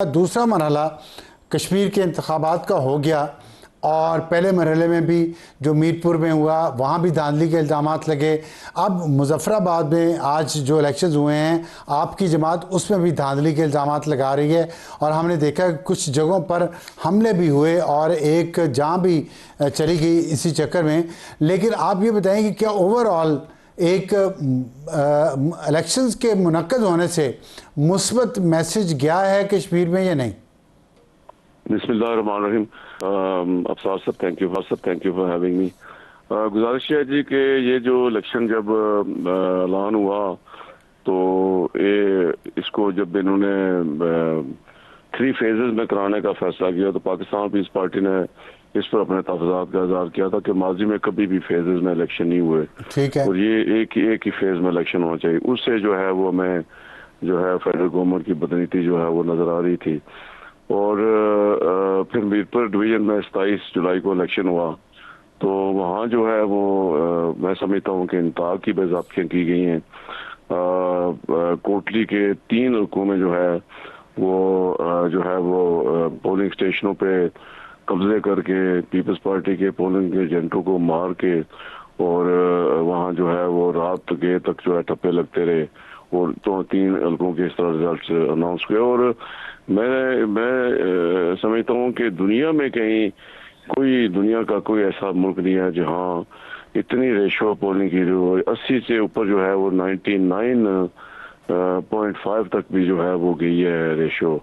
दूसरा मरहला कश्मीर के इंतखाबात का हो गया और पहले मरहले में भी जो मीरपुर में हुआ वहाँ भी धांधली के इल्ज़ामात लगे। अब मुजफ्फराबाद में आज जो इलेक्शंस हुए हैं आपकी जमात उसमें भी धांधली के इल्ज़ामात लगा रही है और हमने देखा कुछ जगहों पर हमले भी हुए और एक जान भी चली गई इसी चक्कर में। लेकिन आप ये बताएं कि क्या ओवरऑल एक इलेक्शंस के मुनक्कद होने से मुस्बत मैसेज गया है कश्मीर में या नहीं? बिस्मिल्लाहिर्रहमानिर्रहीम। अफसार साहब thank you for having me. गुजारिश है जी कि ये जो इलेक्शन जब ऐलान हुआ तो ये इसको जब इन्होंने 3 फेजेस में कराने का फैसला किया तो पाकिस्तान पीस पार्टी ने इस पर अपने तहफ़्फ़ुज़ात का इज़हार किया था कि माजी में कभी भी फेजेस में इलेक्शन नहीं हुए। ठीक है। और ये एक ही फेज में इलेक्शन होना चाहिए। उससे जो है वो हमें जो है फेडरल गवर्नमेंट की बदनीति जो है वो नज़र आ रही थी। और फिर मीरपुर डिवीजन में 27 जुलाई को इलेक्शन हुआ तो वहाँ जो है वो मैं समझता हूँ कि इंतहा की बेज़ाब्तियाँ की गई हैं। कोटली के 3 इलाकों में जो है वो पोलिंग स्टेशनों पे कब्जे करके पीपल्स पार्टी के पोलिंग एजेंटों को मार के और वहाँ जो है वो रात के तक जो है ठप्पे लगते रहे और तो 3 इलाकों के इस तरह रिजल्ट अनाउंस हुए। और मैं समझता हूँ कि दुनिया में कहीं दुनिया का कोई ऐसा मुल्क नहीं है जहाँ इतनी रेशो पोलिंग की जो 80 से ऊपर जो है वो 99.5 तक भी जो है वो गई है रेशो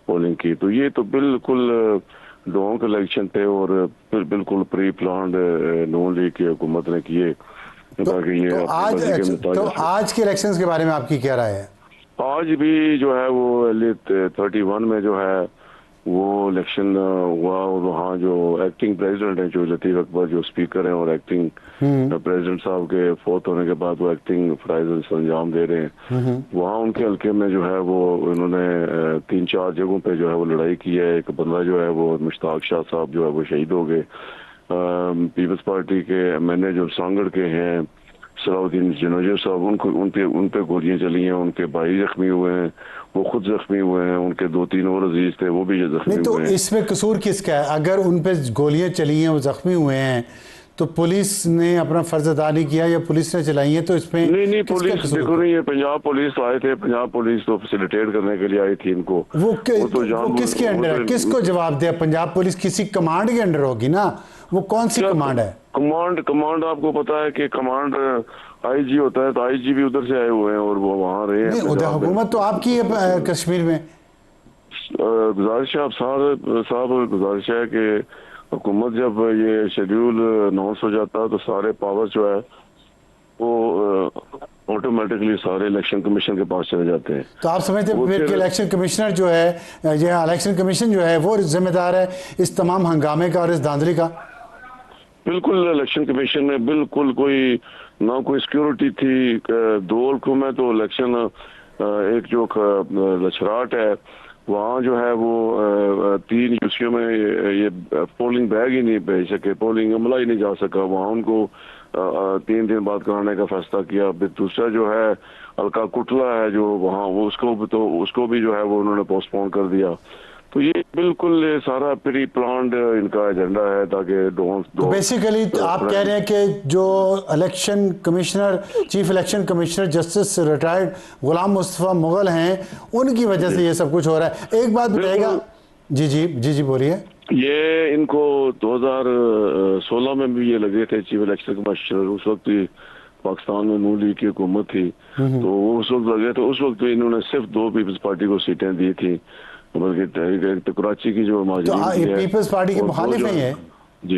पोलिंग की। तो ये तो बिल्कुल लोगों के इलेक्शन थे और फिर बिल्कुल प्री प्लान्ड नून लीग की हुकूमत ने किए ताकि ये तो आज के इलेक्शंस के बारे में आपकी क्या राय है? आज भी जो है वो 31 में जो है वो इलेक्शन हुआ और वहाँ जो एक्टिंग प्रेसिडेंट है जो लतीफ़ अकबर जो स्पीकर हैं और एक्टिंग प्रेसिडेंट साहब के फोर्थ होने के बाद वो एक्टिंग फ्राइज अंजाम दे रहे हैं। वहाँ उनके हल्के में जो है वो इन्होंने 3-4 जगहों पे जो है वो लड़ाई की है। एक बंदा जो है वो मुश्ताक शाह साहब जो है वो शहीद हो गए। पीपल्स पार्टी के MNA जो सांगड़ के हैं सलाउद्दीन जनोजो साहब उन पे गोलियां चली हैं, उनके भाई जख्मी हुए हैं, वो खुद जख्मी हुए हैं, उनके 2-3 और अजीज थे वो भी जख्मी हुए हैं। तो इसमें कसूर किसका है? अगर उन पे गोलियां चली हैं वो जख्मी हुए हैं तो पुलिस ने अपना फर्ज अदा नहीं किया या पुलिस ने चलाई है? तो इसमें नहीं पुलिस देखो नहीं है, पंजाब पुलिस आए थे, पंजाब पुलिस तो फैसिलिटेट करने के लिए आई थी इनको। वो किसके अंडर है? किसको जवाब दिया? पंजाब पुलिस किसी कमांड के अंडर होगी ना, वो कौन सी कमांड है? कमांड आपको पता है कि कमांड IG होता है तो IG भी उधर से आए हुए हैं और वो वहाँ रहे हैं। उधर हुकूमत तो आपकी है कश्मीर में। गुजारिश है साहब गुजारिश है कि हुकूमत जब ये शेड्यूल अनाउंस हो जाता है तो सारे पावर जो है वो ऑटोमेटिकली सारे इलेक्शन कमीशन के पास चले जाते हैं। तो आप समझते हैं फिर कि इलेक्शन कमिश्नर जो है या इलेक्शन कमीशन जो है वो जिम्मेदार है इस तमाम हंगामे का और इस धांधली का? बिल्कुल इलेक्शन कमीशन में बिल्कुल ना कोई सिक्योरिटी थी। 2 इलाकों में तो इलेक्शन एक जो लछराट है वहाँ जो है वो 3 यूसीओ में ये पोलिंग बैग ही नहीं भेज सके, पोलिंग अमला ही नहीं जा सका। वहाँ उनको 3 दिन बाद कराने का फैसला किया। फिर दूसरा जो है हल्का कुटला है जो वहाँ वो उसको भी जो है वो उन्होंने पोस्टपोन कर दिया। तो ये बिल्कुल सारा प्री प्लान्ड इनका एजेंडा है ताकि तो बेसिकली आप कह रहे हैं कि जो election commissioner chief election commissioner justice retired Ghulam Mustafa Mughal हैं उनकी वजह से ये सब कुछ हो रहा है। एक बात बताइएगा। जी बोलिए। ये इनको 2016 में भी ये लगे थे चीफ इलेक्शन कमिश्नर, उस वक्त पाकिस्तान में नून लीग की हुकूमत थी तो उस वक्त लगे तो उस वक्त इन्होंने सिर्फ 2 पीपल्स पार्टी को सीटें दी थी, बल्कि कराची की जो पीपल्स पार्टी के मुखालिफ हैं ये। जी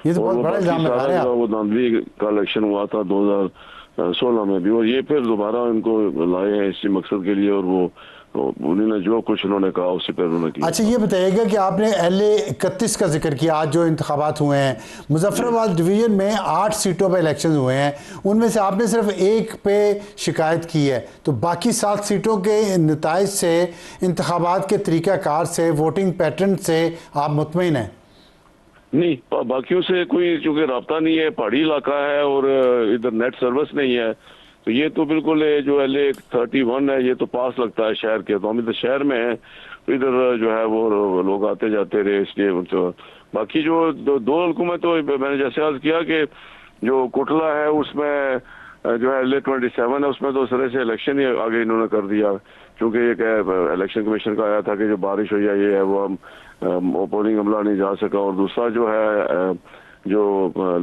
ये तो बहुत बड़ा इल्जाम लगा रहे हैं। वो धांधली का इलेक्शन हुआ था 2016 में भी और ये फिर दोबारा इनको लाए हैं इसी मकसद के लिए और वो उन्होंने जो कुछ उन्होंने कहा उससे पहले उन्होंने किया। अच्छा ये बताइएगा कि आपने LA 31 का जिक्र किया। आज जो इंतखाबात हुए हैं मुजफ्फराबाद डिवीजन में 8 सीटों पर इलेक्शन हुए हैं, उनमें से आपने सिर्फ 1 पे शिकायत की है, तो बाकी 7 सीटों के नताइज से इंतखाबात के तरीक़ाकार से वोटिंग पैटर्न से आप मुतमईन हैं? नहीं, बाकियों से कोई चूँकि रब्ता नहीं है, पहाड़ी इलाका है और इधर नेट सर्विस नहीं है तो ये तो बिल्कुल जो LA 31 है ये तो पास लगता है शहर के, तो हम इधर शहर में हैं तो इधर जो है वो लोग आते जाते रहे, इसलिए तो बाकी जो दो हल्कों में तो मैंने जैसे अर्ज किया कि जो कोटला है उसमें जो है ले 27 है, उसमें तो सिरे से इलेक्शन ही आगे इन्होंने कर दिया, क्योंकि ये इलेक्शन कमीशन का आया था कि जो बारिश हुई है ये है वो हम पोलिंग अमला नहीं जा सका। और दूसरा जो है जो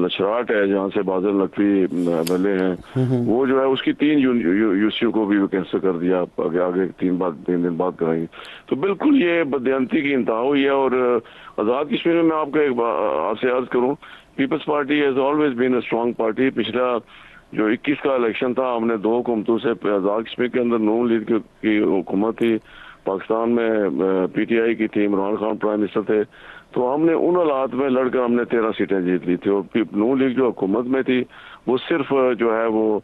लशराट है जहाँ से बादल नकवी बने हैं वो जो है उसकी 3 यूसीओ को भी कैंसिल कर दिया, आगे 3 दिन बाद कराएंगे। तो बिल्कुल ये बदयांती की इंतहा हुई है। और आज़ाद कश्मीर में मैं आपको आपसे अर्ज करूँ, Peoples Party has always been a strong party. पिछला जो 21 का इलेक्शन था हमने 2 हुकूमतों से, आज़ाद कश्मीर के अंदर नून लीग की हुकूमत थी, पाकिस्तान में पीटीआई की थी, इमरान खान प्राइम मिनिस्टर थे, तो हमने उन हालात में लड़कर हमने 13 सीटें जीत ली थी। और नून लीग जो हुकूमत में थी वो सिर्फ जो है वो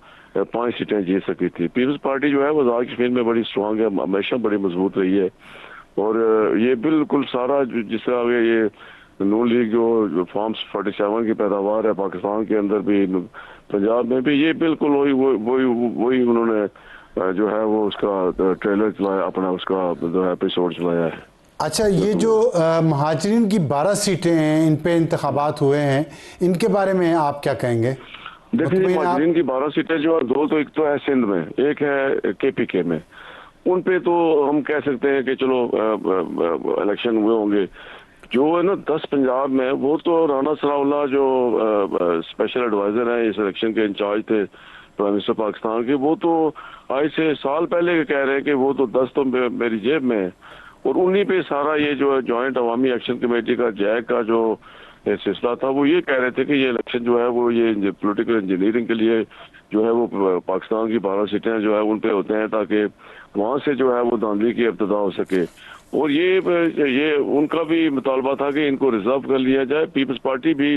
5 सीटें जीत सकी थी। पीपल्स पार्टी जो है वो आज़ाद कश्मीर में बड़ी स्ट्रांग है, हमेशा बड़ी मजबूत रही है। और ये बिल्कुल सारा जिस तरह ये नून लीग जो फॉर्म 47 की पैदावार है पाकिस्तान के अंदर भी, पंजाब में भी, ये बिल्कुल वही उन्होंने जो है वो उसका ट्रेलर चलाया, अपना उसका जो है एपिसोड चलाया है। अच्छा, ये जो महाजरीन की 12 सीटें हैं, इन पे इंतखाबात हुए हैं, इनके बारे में आप क्या कहेंगे? देखिए महाजरीन की 12 सीटें जो है, 2 तो एक तो है सिंध में, एक है केपीके में, उन पे तो हम कह सकते हैं कि चलो इलेक्शन हुए होंगे। जो है ना 10 पंजाब में, वो तो राना सनाउल्लाह जो स्पेशल एडवाइजर हैं इस इलेक्शन के इंचार्ज थे प्राइम मिनिस्टर पाकिस्तान के, वो तो आज से साल पहले कह रहे हैं कि वो तो 10 तो मेरी जेब में है। और उन्हीं पे सारा ये जो जॉइंट अवामी एक्शन कमेटी का जैक का जो सिलसिला था, वो ये कह रहे थे कि ये इलेक्शन जो है वो ये पॉलिटिकल इंजीनियरिंग के लिए जो है वो पाकिस्तान की 12 सीटें जो है उन पे होते हैं ताकि वहां से जो है वो धांधली की इब्तिदा हो सके। और ये उनका भी मुतालबा था कि इनको रिजर्व कर लिया जाए। पीपल्स पार्टी भी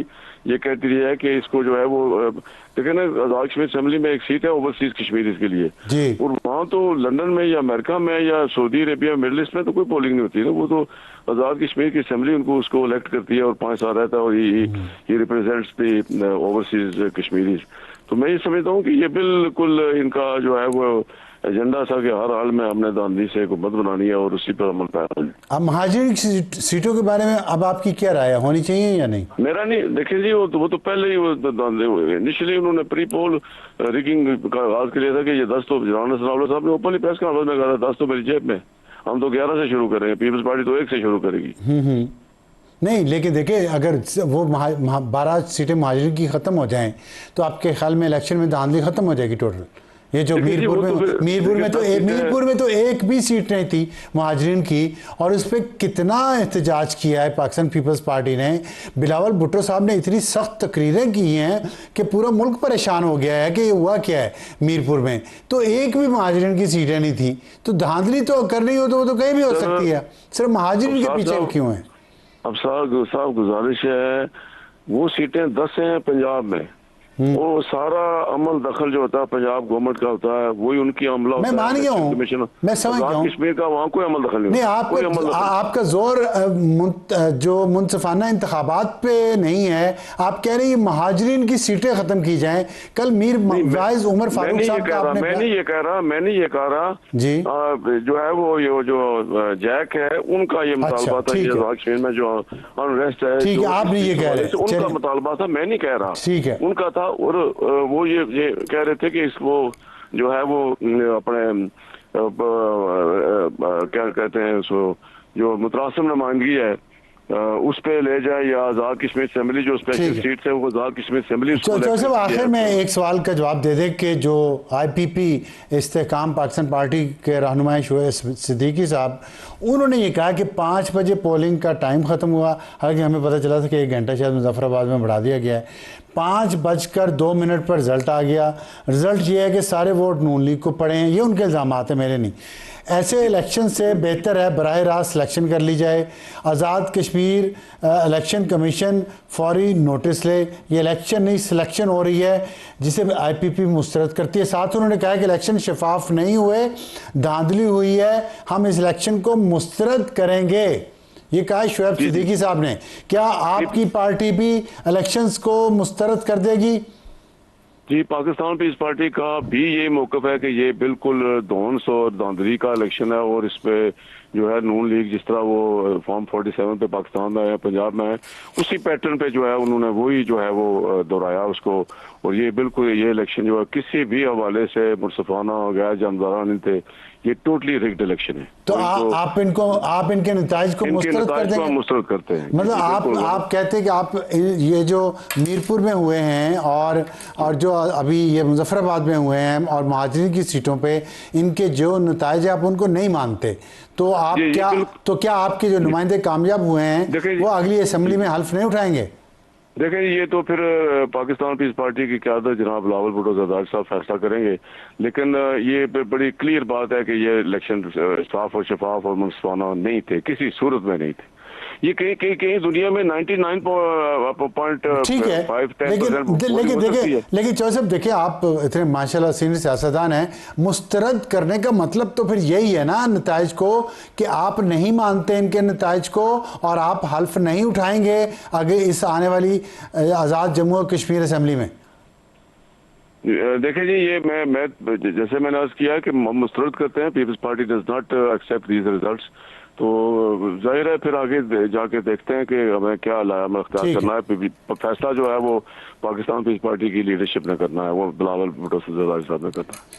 ये कहती रही है कि इसको जो है वो देखिए ना, आज़ाद कश्मीर असेंबली में एक सीट है ओवरसीज कश्मीरीज के लिए, और वहाँ तो लंदन में या अमेरिका में या सऊदी अरेबिया मिडिल ईस्ट में तो कोई पोलिंग नहीं होती ना, वो तो आज़ाद कश्मीर की असेंबली उनको उसको इलेक्ट करती है और 5 साल रहता है, और ये रिप्रेजेंट्स दी ओवरसीज कश्मीरीज। तो मैं ये समझता हूँ कि ये बिल्कुल इनका जो है वो एजेंडा था कि हर हाल में हमने धांधली से हुकूमत बनानी है और उसी पर अमल पैरा। अब महाजरीन की सीटों के बारे में अब आपकी क्या राय है, होनी चाहिए या नहीं? मेरा नहीं, देखिए जी वो तो पहले ही वो इनिशियली उन्होंने प्री पोल रिगिंग का आगाज कर लिया था कि ये 10 तो राना सनाउल्लाह साहब ने ओपनली प्रेस कॉन्फ्रेंस में कहा था 10 तो मेरी जेब में, हम तो 11 से शुरू करेंगे, पीपल्स पार्टी तो 1 से शुरू करेगी। नहीं, लेकिन देखिए अगर वो 12 सीटें महाजरीन की ख़त्म हो जाएं तो आपके ख्याल में इलेक्शन में धांधली ख़त्म हो जाएगी टोटल? ये जो मीरपुर में तो एक भी सीट नहीं थी महाजरीन की, और उस पर कितना एहतजाज किया है पाकिस्तान पीपल्स पार्टी ने। बिलावल भुट्टो साहब ने इतनी सख्त तकरीरें की हैं कि पूरा मुल्क परेशान हो गया है कि ये हुआ क्या है। मीरपुर में तो एक भी महाजरीन की सीटें नहीं थी, तो धांधली तो करनी हो तो वो तो कहीं भी हो सकती है, सिर्फ महाजरीन के पीछे क्यों है? अब साहब गुजारिश है, वो सीटें 10 हैं पंजाब में, वो सारा अमल दखल जो होता है पंजाब गवर्नमेंट का होता है, वही उनकी अमला होता है। मैं मान गया हूँ, मैं समझ गया हूँ, कश्मीर का वहाँ कोई अमल दखल नहीं। आपका जोर जो मुनसिफाना इंतखाबात पे नहीं है, आप कह रहे हैं महाजरीन की सीटें खत्म की जाएं। कल मीर वाइज उमर फारूक साहब का आपने, मैं नहीं ये कह रहा जी, जो है वो ये जो जैक है उनका ये मुतालबा था कश्मीर में जो अनरेस्ट है, ठीक है, आप नहीं ये कह रहे, उनका मुतालबा था, मैं नहीं कह रहा, ठीक है, उनका था। और वो ये कह रहे थे कि इसको जो है वो अपने क्या कहते हैं उसको, जो मुतरासिम नुमाइंदगी है उस पे ले जाए, या आज़ाद कश्मीर असेंबली जो स्पेशल सीट है वो आज़ाद कश्मीर असेंबली। तो आखिर में एक सवाल का जवाब दे दे कि जो IPP इस्तेकाम पाकिस्तान पार्टी के रहनुमाई शोएब सिद्दीकी साहब, उन्होंने ये कहा कि 5 बजे पोलिंग का टाइम ख़त्म हुआ, हालांकि हमें पता चला था कि 1 घंटा शायद मुजफ्फराबाद में बढ़ा दिया गया है। 5:02 पर रिजल्ट आ गया। रिजल्ट ये है कि सारे वोट नून लीग को पड़े हैं। ये उनके इल्ज़ाम है, मेरे नहीं। ऐसे इलेक्शन से बेहतर है बराह रास्त सिलेक्शन कर ली जाए। आज़ाद कश्मीर इलेक्शन कमीशन फौरी नोटिस ले, ये इलेक्शन नहीं सिलेक्शन हो रही है जिसे IPP मुस्तरद करती है। साथ उन्होंने कहा कि इलेक्शन शफाफ नहीं हुए, धांधली हुई है, हम इस इलेक्शन को मुस्तरद करेंगे। ये कहा शोएब सिद्दीकी साहब ने। क्या आपकी पार्टी भी इलेक्शंस को मुस्तरद कर देगी? जी, पाकिस्तान पीस पार्टी का भी ये मौकफ है कि ये बिल्कुल धौंस और धांधली का इलेक्शन है, और इस पे जो है नून लीग जिस तरह वो फॉर्म 47 पे पाकिस्तान में है, पंजाब में है, उसी पैटर्न पे जो है उन्होंने वही जो है वो दोहराया उसको। और ये बिल्कुल ये इलेक्शन जो है किसी भी हवाले से मुनसफाना गैर जानबदाराना नहीं थे, ये टोटली रिग्ड इलेक्शन है। तो आप इनके नताइज को मुस्तरद कर देंगे? मुस्तरद करते हैं। मतलब आप कहते हैं कि आप ये जो मीरपुर में हुए हैं और जो अभी ये मुजफ्फराबाद में हुए हैं और महाजरीन की सीटों पे इनके जो नताइज आप उनको नहीं मानते, तो आप क्या आपके जो नुमाइंदे कामयाब हुए हैं वो अगली असेंबली में हल्फ नहीं उठाएंगे? देखें, ये तो फिर पाकिस्तान पीस पार्टी की क़यादत जनाब बिलावल भुट्टो ज़रदारी साहब फैसला करेंगे, लेकिन ये बड़ी क्लियर बात है कि ये इलेक्शन साफ और शफाफ और मुनसफाना नहीं थे, किसी सूरत में नहीं थे। ये कहीं दुनिया में 99.5 ठीक है, लेकिन चौधरी साहब देखिए, आप इतने माशाल्लाह सीनियर सियासतदान हैं, मुस्तरद करने का मतलब तो फिर यही है ना नताइज को, कि आप नहीं मानते इनके नताइज को और आप हल्फ नहीं उठाएंगे आगे इस आने वाली आज़ाद जम्मू और कश्मीर असेंबली में। देखिए जी, ये मैं जैसे मैंने अर्ज किया कि हम मुस्तरद करते हैं, Peoples Party does not accept these results, तो जाहिर है फिर आगे जाके देखते हैं कि हमें क्या अमल अख्तियार करना है। फैसला जो है वो पाकिस्तान पीस पार्टी की लीडरशिप ने करना है, वो बिलावल भुट्टो ज़रदारी साहब ने करना है।